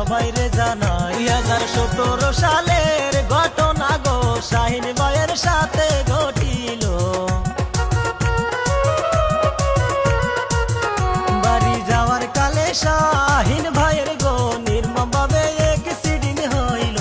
সবাইরে জানাই 2017 সালের ঘটনা গো শাহিন ভাইয়ের সাথে ঘটিল। বাড়ি যাওয়ার কালে শাহিন ভাইয়ের গো নির্মমভাবে অ্যাক্সিডেন্ট হইল।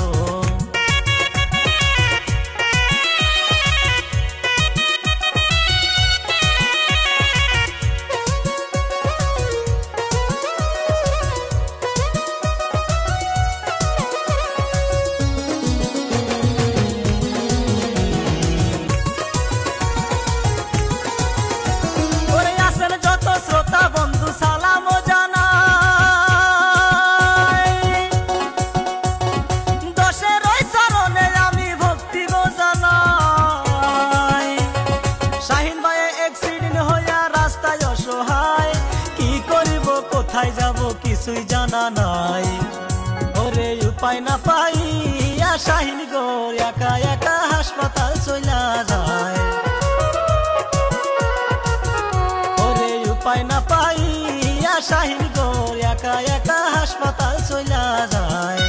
কোথায় যাব কিছুই জানা নাই, ওরে উপায় না পাইয়া শাহিন গো একা একা হাসপাতাল চইলা যায়। ওরে উপায় না পাইয়া শাহিন গো একা একা হাসপাতাল চইলা যায়।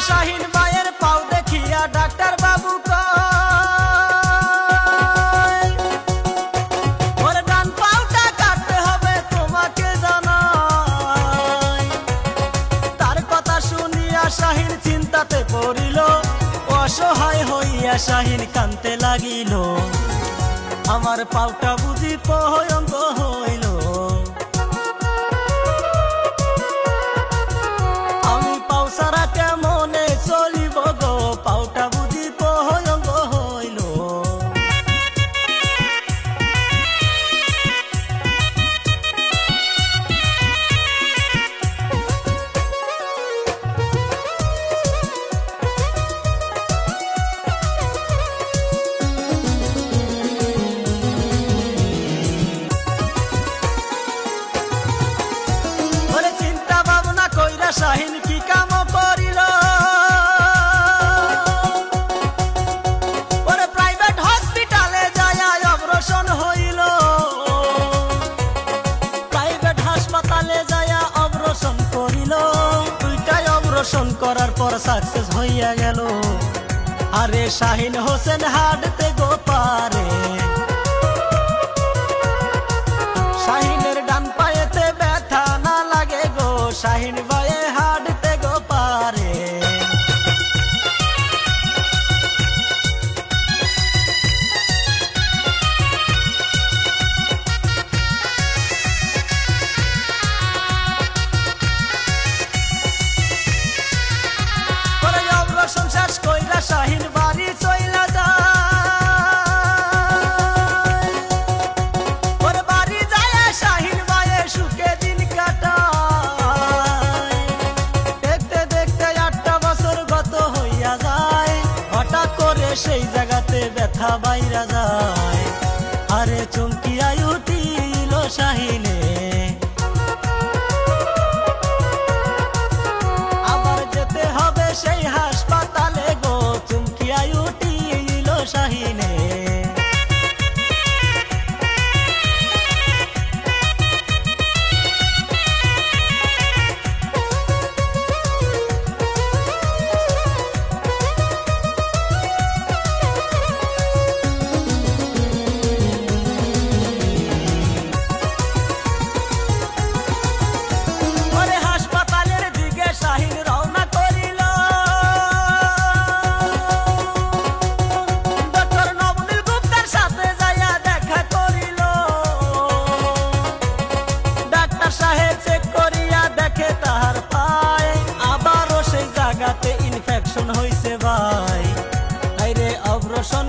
শাহিন ভাইয়ের পাও দেখিয়া ডাক্তার বাবু কয় ওর ডান পাওটা কাটতে হবে তোমাকে জানাই। তার কথা শুনিয়া শাহিন চিন্তাতে পড়িল, অসহায় হইয়া শাহিন কাঁদতে লাগিল। আমার পাওটা বুঝি ভয়ঙ্ক হইল, কেমনে চলিব গো পাওটা বুঝি ভয়ঙ্ক হইল। ওরে চিন্তা ভাবনা কইরা শাহিন কি কাম করিল, ওরে প্রাইভেট হসপিটালে যায়া অপারেশন হইল। প্রাইভেট হাসপাতালে যায়া অপারেশন করিল, দুইটাই অপারেশন করার পর সাকসেস হইয়া গেল। আরে শাহিন হোসেন হাঁটতে গো পারে, শাহিনের ডান পায়েতে ব্যথা না লাগে গো শাহিন ভাইয়ে হাঁটতে গো পারে। অপারেশন শেষ কইরা শাহিন বাড়ি চইলা যায়। ওরে বাড়ি যায় শাহিন ভাইয়ে সুখে দিন কাটায়। দেখতে দেখতে 8টা বছর গত হইয়া যায়, হঠাৎ করে সেই জায়গাতে ব্যথা বাইরা যায়। আরে চমকিয়া উঠিল শাহিনে, আবার যেতে হবে সেই হাসপাতালে গো, চমকিয়া উঠিল শাহিনে। ইনফেকশন হইছে ভাই, আইরে অপারেশন